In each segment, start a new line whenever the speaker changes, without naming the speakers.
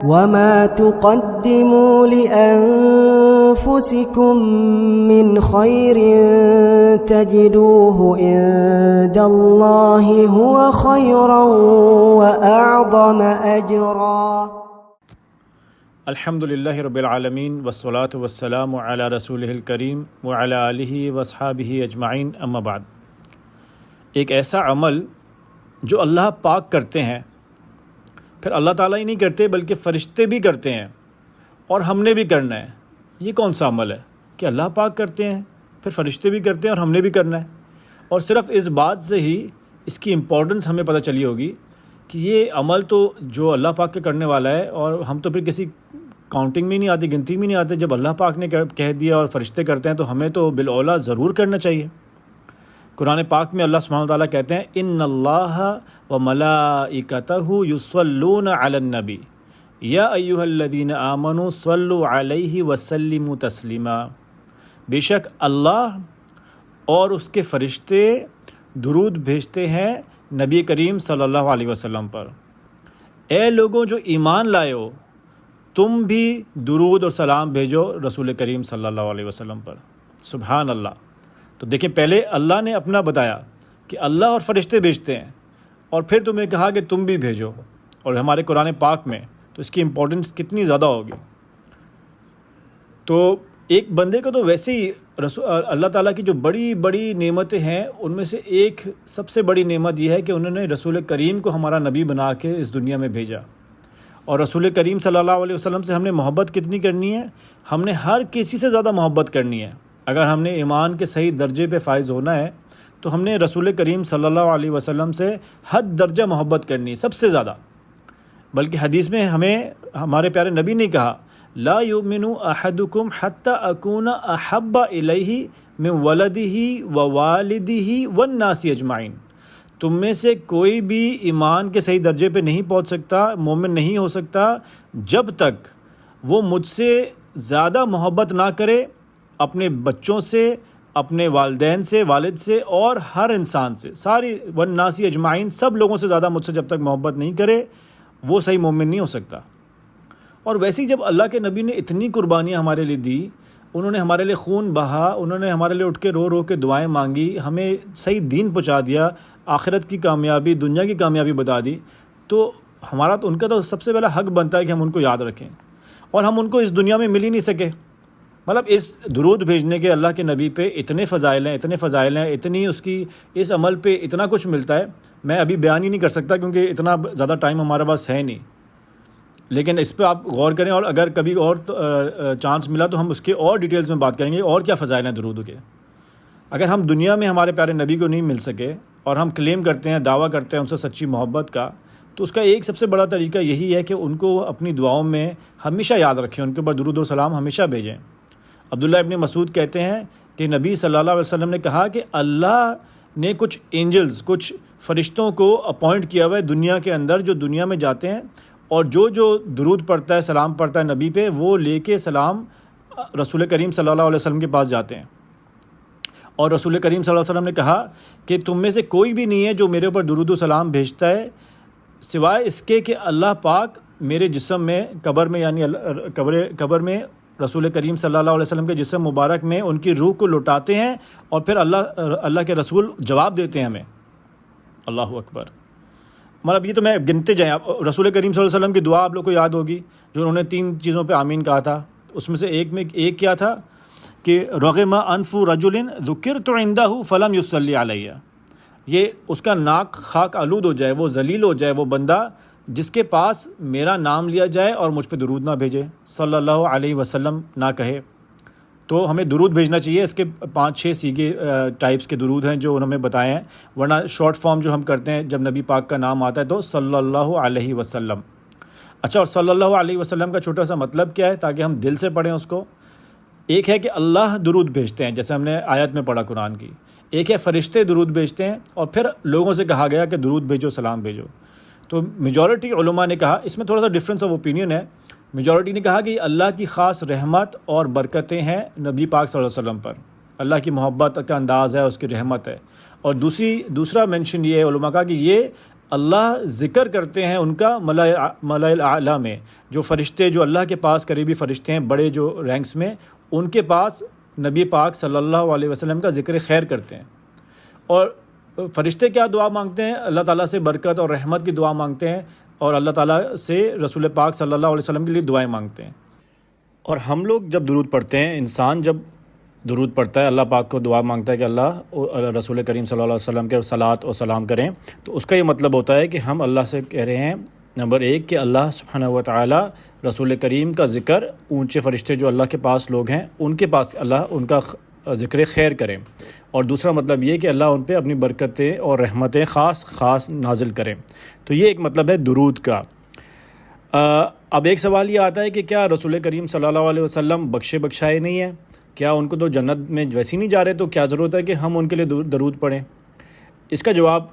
وما تقدموا لأنفسكم من خير تجدوه عند الله هو خيرا وأعظم أجرا.
الحمد للہ رب العالمین والصلاة والسلام علی رسولہ الکریم وعلی آلہ واصحابہ اجمعین، اما بعد۔ ایک ایسا عمل جو اللہ پاک کرتے ہیں، پھر اللہ تعالیٰ ہی نہیں کرتے بلکہ فرشتے بھی کرتے ہیں اور ہم نے بھی کرنا ہے۔ یہ کون سا عمل ہے کہ اللہ پاک کرتے ہیں، پھر فرشتے بھی کرتے ہیں اور ہم نے بھی کرنا ہے؟ اور صرف اس بات سے ہی اس کی امپورٹنس ہمیں پتہ چلی ہوگی کہ یہ عمل تو جو اللہ پاک کے کرنے والا ہے، اور ہم تو پھر کسی کاؤنٹنگ میں نہیں آتے، گنتی میں نہیں آتے۔ جب اللہ پاک نے کہہ دیا اور فرشتے کرتے ہیں تو ہمیں تو بالاولیٰ ضرور کرنا چاہیے۔ قرآن پاک میں اللہ سبحانہ وتعالیٰ کہتے ہیں ان اللہ وملائکتہ یصلون علی النبی یا ایھا الذین آمنوا صلوا علیہ وسلموا تسلیما۔ بے شک اللہ اور اس کے فرشتے درود بھیجتے ہیں نبی کریم صلی اللہ علیہ وسلم پر۔ اے لوگوں جو ایمان لائے ہو، تم بھی درود اور سلام بھیجو رسول کریم صلی اللہ علیہ وسلم پر۔ سبحان اللہ۔ تو دیکھیں، پہلے اللہ نے اپنا بتایا کہ اللہ اور فرشتے بھیجتے ہیں، اور پھر تمہیں کہا کہ تم بھی بھیجو، اور ہمارے قرآن پاک میں تو اس کی امپورٹنس کتنی زیادہ ہوگی۔ تو ایک بندے کو تو ویسے ہی اللہ تعالیٰ کی جو بڑی بڑی نعمتیں ہیں، ان میں سے ایک سب سے بڑی نعمت یہ ہے کہ انہوں نے رسول کریم کو ہمارا نبی بنا کے اس دنیا میں بھیجا۔ اور رسول کریم صلی اللہ علیہ وسلم سے ہم نے محبت کتنی کرنی ہے؟ ہم نے ہر کسی سے زیادہ محبت کرنی ہے۔ اگر ہم نے ایمان کے صحیح درجے پہ فائز ہونا ہے تو ہم نے رسول کریم صلی اللہ علیہ وسلم سے حد درجہ محبت کرنی ہے، سب سے زیادہ۔ بلکہ حدیث میں ہمیں ہمارے پیارے نبی نے کہا لا یؤمن احدکم حتی اکون احب الیہ من ولدہ ووالدہ والناس اجمعین۔ تم میں سے کوئی بھی ایمان کے صحیح درجے پہ نہیں پہنچ سکتا، مومن نہیں ہو سکتا، جب تک وہ مجھ سے زیادہ محبت نہ کرے اپنے بچوں سے، اپنے والدین سے، والد سے، اور ہر انسان سے، ساری والناس اجمعین، سب لوگوں سے زیادہ مجھ سے جب تک محبت نہیں کرے وہ صحیح مومن نہیں ہو سکتا۔ اور ویسے ہی جب اللہ کے نبی نے اتنی قربانیاں ہمارے لیے دی، انہوں نے ہمارے لیے خون بہا، انہوں نے ہمارے لیے اٹھ کے رو رو کے دعائیں مانگی، ہمیں صحیح دین پہنچا دیا، آخرت کی کامیابی، دنیا کی کامیابی بتا دی، تو ہمارا تو ان کا تو سب سے پہلا حق بنتا ہے کہ ہم ان کو یاد رکھیں۔ اور ہم ان کو اس دنیا میں مل ہی نہیں سکے۔ مطلب اس درود بھیجنے کے اللہ کے نبی پہ اتنے فضائل ہیں، اتنی اس کی اس عمل پہ اتنا کچھ ملتا ہے، میں ابھی بیان ہی نہیں کر سکتا کیونکہ اتنا زیادہ ٹائم ہمارے پاس ہے نہیں۔ لیکن اس پہ آپ غور کریں، اور اگر کبھی اور چانس ملا تو ہم اس کے اور ڈیٹیلز میں بات کریں گے اور کیا فضائل ہیں درود کے۔ اگر ہم دنیا میں ہمارے پیارے نبی کو نہیں مل سکے اور ہم کلیم کرتے ہیں، دعویٰ کرتے ہیں ان سے سچی محبت کا، تو اس کا ایک سب سے بڑا طریقہ یہی ہے کہ ان کو اپنی دعاؤں میں ہمیشہ یاد رکھیں، ان کے اوپر درود و سلام ہمیشہ بھیجیں۔ عبداللہ ابن مسعود کہتے ہیں کہ نبی صلی اللہ علیہ وسلم نے کہا کہ اللہ نے کچھ اینجلز، کچھ فرشتوں کو اپوائنٹ کیا ہوا ہے دنیا کے اندر، جو دنیا میں جاتے ہیں اور جو درود پڑھتا ہے، سلام پڑھتا ہے نبی پہ، وہ لے کے سلام رسول کریم صلی اللہ علیہ وسلم کے پاس جاتے ہیں۔ اور رسول کریم صلی اللہ علیہ وسلم نے کہا کہ تم میں سے کوئی بھی نہیں ہے جو میرے اوپر درود و سلام بھیجتا ہے سوائے اس کے کہ اللہ پاک میرے جسم میں قبر میں، یعنی قبر میں رسول کریم صلی اللہ علیہ وسلم کے جسم مبارک میں ان کی روح کو لوٹاتے ہیں، اور پھر اللہ کے رسول جواب دیتے ہیں ہمیں۔ اللہ اکبر۔ مطلب یہ تو میں گنتے جائیں، رسول کریم صلی اللہ علیہ وسلم کی دعا آپ لوگ کو یاد ہوگی، جو انہوں نے 3 چیزوں پہ آمین کہا تھا۔ اس میں سے ایک کیا تھا کہ رغم انف رجل ذکرت عندہ فلم یصلی علیہ، یہ اس کا ناک خاک آلود ہو جائے، وہ ذلیل ہو جائے وہ بندہ جس کے پاس میرا نام لیا جائے اور مجھ پہ درود نہ بھیجے، صلی اللہ علیہ وسلم نہ کہے۔ تو ہمیں درود بھیجنا چاہیے۔ اس کے 5-6 سیگے ٹائپس کے درود ہیں جو انہوں نے بتائے ہیں، ورنہ شارٹ فارم جو ہم کرتے ہیں جب نبی پاک کا نام آتا ہے تو صلی اللہ علیہ وسلم۔ اچھا، اور صلی اللہ علیہ وسلم کا چھوٹا سا مطلب کیا ہے تاکہ ہم دل سے پڑھیں اس کو؟ ایک ہے کہ اللہ درود بھیجتے ہیں، جیسے ہم نے آیت میں پڑھا قرآن کی۔ ایک ہے فرشتے درود بھیجتے ہیں، اور پھر لوگوں سے کہا گیا کہ درود بھیجو، سلام بھیجو۔ تو میجورٹی علماء نے کہا، اس میں تھوڑا سا ڈفرینس آف اوپینین ہے، میجورٹی نے کہا کہ اللہ کی خاص رحمت اور برکتیں ہیں نبی پاک صلی اللہ علیہ وسلم پر، اللہ کی محبت کا انداز ہے، اس کی رحمت ہے۔ اور دوسرا مینشن یہ ہے علماء کا کہ یہ اللہ ذکر کرتے ہیں ان کا ملائل اعلیٰ میں، جو فرشتے جو اللہ کے پاس قریبی فرشتے ہیں بڑے جو رینکس میں، ان کے پاس نبی پاک صلی اللہ علیہ وسلم کا ذکر خیر کرتے ہیں۔ اور فرشتے کیا دعا مانگتے ہیں؟ اللہ تعالیٰ سے برکت اور رحمت کی دعا مانگتے ہیں، اور اللہ تعالیٰ سے رسول پاک صلی اللہ علیہ وسلم کے لیے دعائیں مانگتے ہیں۔ اور ہم لوگ جب درود پڑھتے ہیں، انسان جب درود پڑھتا ہے، اللہ پاک کو دعا مانگتا ہے کہ اللہ رسول کریم صلی اللہ علیہ وسلم کے صلاۃ و سلام کریں، تو اس کا یہ مطلب ہوتا ہے کہ ہم اللہ سے کہہ رہے ہیں نمبر 1 کہ اللہ سبحانہ و تعالی رسول کریم کا ذکر، اونچے فرشتے جو اللہ کے پاس لوگ ہیں ان کے پاس اللہ ان کا ذکر خیر کریں، اور دوسرا مطلب یہ کہ اللہ ان پہ اپنی برکتیں اور رحمتیں خاص نازل کریں۔ تو یہ ایک مطلب ہے درود کا۔ اب ایک سوال یہ آتا ہے کہ کیا رسول کریم صلی اللہ علیہ وسلم بخشے بخشائے نہیں ہیں؟ کیا ان کو تو جنت میں ویسے نہیں جا رہے، تو کیا ضرورت ہے کہ ہم ان کے لیے درود پڑھیں؟ اس کا جواب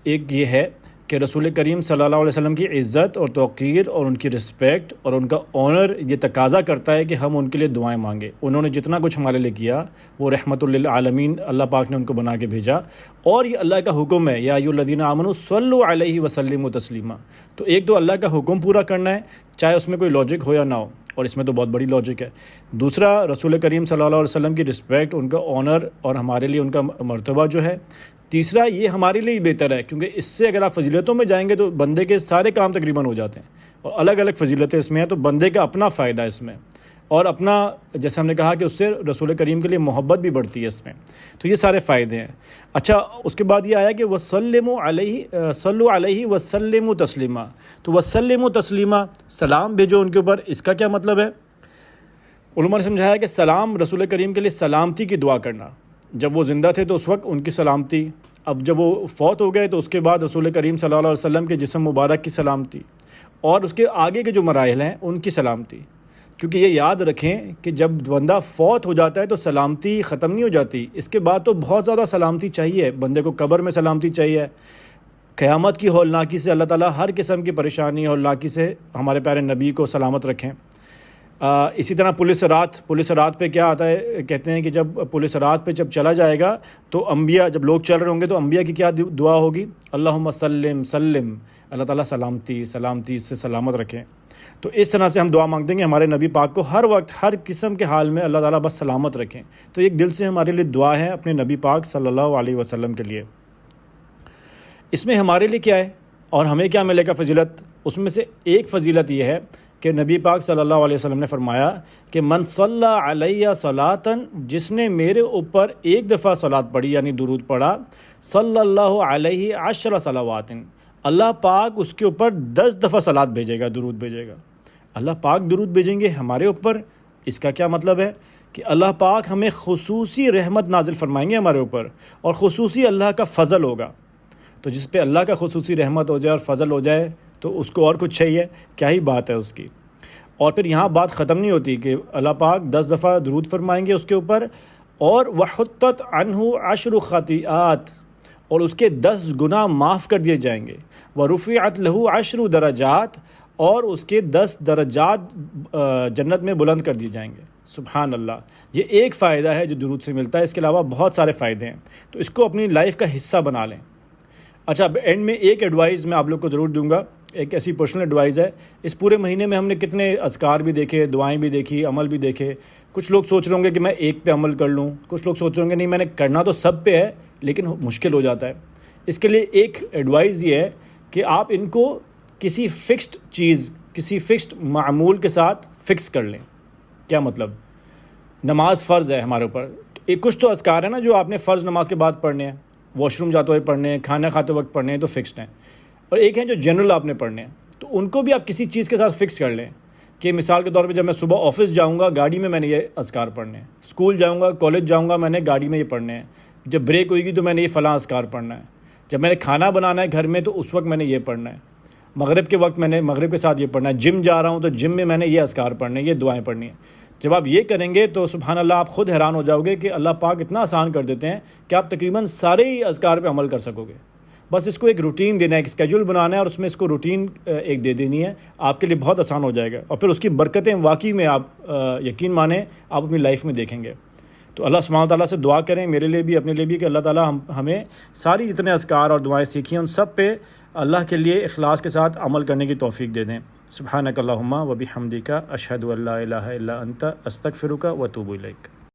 ایک یہ ہے کہ رسول کریم صلی اللہ علیہ وسلم کی عزت اور توقیر اور ان کی رسپیکٹ اور ان کا آنر یہ تقاضا کرتا ہے کہ ہم ان کے لیے دعائیں مانگیں۔ انہوں نے جتنا کچھ ہمارے لیے کیا وہ رحمت للعالمین، اللہ پاک نے ان کو بنا کے بھیجا، اور یہ اللہ کا حکم ہے، یا ایھا الذین آمنوا صلوا علیہ وسلموا تسلیما۔ تو ایک تو اللہ کا حکم پورا کرنا ہے، چاہے اس میں کوئی لاجک ہو یا نہ ہو، اور اس میں تو بہت بڑی لاجک ہے۔ دوسرا، رسول کریم صلی اللہ علیہ وسلم کی رسپیکٹ، ان کا آنر اور ہمارے لیے ان کا مرتبہ جو ہے۔ تیسرا، یہ ہمارے لیے ہی بہتر ہے، کیونکہ اس سے اگر آپ فضیلتوں میں جائیں گے تو بندے کے سارے کام تقریباً ہو جاتے ہیں، اور الگ الگ فضیلتیں اس میں ہیں، تو بندے کا اپنا فائدہ ہے اس میں، اور اپنا جیسے ہم نے کہا کہ اس سے رسول کریم کے لیے محبت بھی بڑھتی ہے اس میں، تو یہ سارے فائدے ہیں۔ اچھا، اس کے بعد یہ آیا کہ وسلموا علیہ، صلوا علیہ وسلموا تسلیما۔ تو وسلموا تسلیما، سلام بھیجو ان کے اوپر، اس کا کیا مطلب ہے؟ علماء نے سمجھایا کہ سلام رسول کریم کے لیے سلامتی کی دعا کرنا، جب وہ زندہ تھے تو اس وقت ان کی سلامتی، اب جب وہ فوت ہو گئے تو اس کے بعد رسول کریم صلی اللہ علیہ وسلم کے جسم مبارک کی سلامتی، اور اس کے آگے کے جو مراحل ہیں ان کی سلامتی، کیونکہ یہ یاد رکھیں کہ جب بندہ فوت ہو جاتا ہے تو سلامتی ختم نہیں ہو جاتی، اس کے بعد تو بہت زیادہ سلامتی چاہیے بندے کو، قبر میں سلامتی چاہیے، قیامت کی ہولناکی سے اللہ تعالیٰ ہر قسم کی پریشانی ہولناکی سے ہمارے پیارے نبی کو سلامت رکھیں۔ اسی طرح پولیس رات پہ کیا آتا ہے، کہتے ہیں کہ جب پولیس رات پہ جب چلا جائے گا تو انبیاء، جب لوگ چل رہے ہوں گے تو انبیاء کی کیا دعا ہوگی؟ اللہم سلم سلم، اللہ تعالیٰ سلامتی سے سلامت رکھیں۔ تو اس طرح سے ہم دعا مانگتے ہیں کہ ہمارے نبی پاک کو ہر وقت ہر قسم کے حال میں اللہ تعالیٰ بس سلامت رکھیں۔ تو ایک دل سے ہمارے لیے دعا ہے اپنے نبی پاک صلی اللہ علیہ وسلم کے لیے۔ اس میں ہمارے لیے کیا ہے اور ہمیں کیا ملے گا فضیلت؟ اس میں سے ایک فضیلت یہ ہے کہ نبی پاک صلی اللہ علیہ وسلم نے فرمایا کہ من صلی علیہ صلاۃً، جس نے میرے اوپر ایک دفعہ صلاۃ پڑھی یعنی درود پڑھا، صلی اللہ علیہ عشر صلوات، اللہ پاک اس کے اوپر 10 دفعہ صلاۃ بھیجے گا، درود بھیجے گا۔ اللہ پاک درود بھیجیں گے ہمارے اوپر، اس کا کیا مطلب ہے؟ کہ اللہ پاک ہمیں خصوصی رحمت نازل فرمائیں گے ہمارے اوپر، اور خصوصی اللہ کا فضل ہوگا۔ تو جس پہ اللہ کا خصوصی رحمت ہو جائے اور فضل ہو جائے تو اس کو اور کچھ چاہیے، کیا ہی بات ہے اس کی۔ اور پھر یہاں بات ختم نہیں ہوتی کہ اللہ پاک 10 دفعہ درود فرمائیں گے اس کے اوپر، اور وحطت عنہ عشر خطیئات، اور اس کے 10 گناہ معاف کر دیے جائیں گے، ورفعت لہ عشر درجات، اور اس کے 10 درجات جنت میں بلند کر دیے جائیں گے۔ سبحان اللہ، یہ ایک فائدہ ہے جو درود سے ملتا ہے، اس کے علاوہ بہت سارے فائدے ہیں، تو اس کو اپنی لائف کا حصہ بنا لیں۔ اچھا، اب اینڈ میں ایک ایڈوائز میں آپ لوگ کو ضرور دوں گا، ایک ایسی پرسنل ایڈوائز ہے۔ اس پورے مہینے میں ہم نے کتنے اذکار بھی دیکھے، دعائیں بھی دیکھی، عمل بھی دیکھے۔ کچھ لوگ سوچ رہے ہوں گے کہ میں ایک پہ عمل کر لوں، کچھ لوگ سوچ رہے ہوں گے نہیں میں نے کرنا تو سب پہ ہے لیکن مشکل ہو جاتا ہے۔ اس کے لیے ایک ایڈوائز یہ ہے کہ آپ ان کو کسی فکسڈ چیز، کسی فکسڈ معمول کے ساتھ فکس کر لیں۔ کیا مطلب؟ نماز فرض ہے ہمارے اوپر، ایک کچھ تو اذکار ہے نا جو آپ نے فرض نماز کے بعد پڑھنے ہیں، واش روم جاتے ہوئے پڑھنے ہیں، کھانا کھاتے وقت پڑھنے ہیں، تو فکسڈ ہیں، اور ایک ہیں جو جنرل آپ نے پڑھنے ہیں، تو ان کو بھی آپ کسی چیز کے ساتھ فکس کر لیں کہ مثال کے طور پہ جب میں صبح آفس جاؤں گا گاڑی میں نے یہ اذکار پڑھنے ہیں، اسکول جاؤں گا، کالج جاؤں گا، میں نے گاڑی میں یہ پڑھنے ہیں، جب بریک ہوئے گی تو میں نے یہ فلاں اذکار پڑھنا ہے، جب میں نے کھانا بنانا ہے گھر میں تو اس وقت میں نے یہ پڑھنا ہے، مغرب کے وقت میں نے مغرب کے ساتھ یہ پڑھنا ہے، جم جا رہا ہوں تو جم میں نے یہ اذکار پڑھنے ہیں، یہ دعائیں پڑھنی ہیں۔ جب آپ یہ کریں گے تو سبحان اللہ آپ خود حیران ہو جاؤ گے کہ اللہ پاک اتنا آسان کر دیتے ہیں کہ آپ تقریباً سارے ہی اذکار پہ عمل کر سکو گے۔ بس اس کو ایک روٹین دینا ہے، ایک اسکیجول بنانا ہے، اور اس میں اس کو روٹین ایک دے دینی ہے، آپ کے لیے بہت آسان ہو جائے گا، اور پھر اس کی برکتیں واقعی میں آپ یقین مانیں آپ اپنی لائف میں دیکھیں گے۔ تو اللہ سبحانہ و تعالیٰ سے دعا کریں، میرے لیے بھی اپنے لیے بھی، کہ اللہ تعالیٰ ہمیں ساری جتنے اذکار اور دعائیں سیکھی ہیں ان سب پہ اللہ کے لیے اخلاص کے ساتھ عمل کرنے کی توفیق دے دیں۔ سبحانک اللہم و بحمدک اشہد ان لا الہ الا انت استغفرک و اتوب الیک۔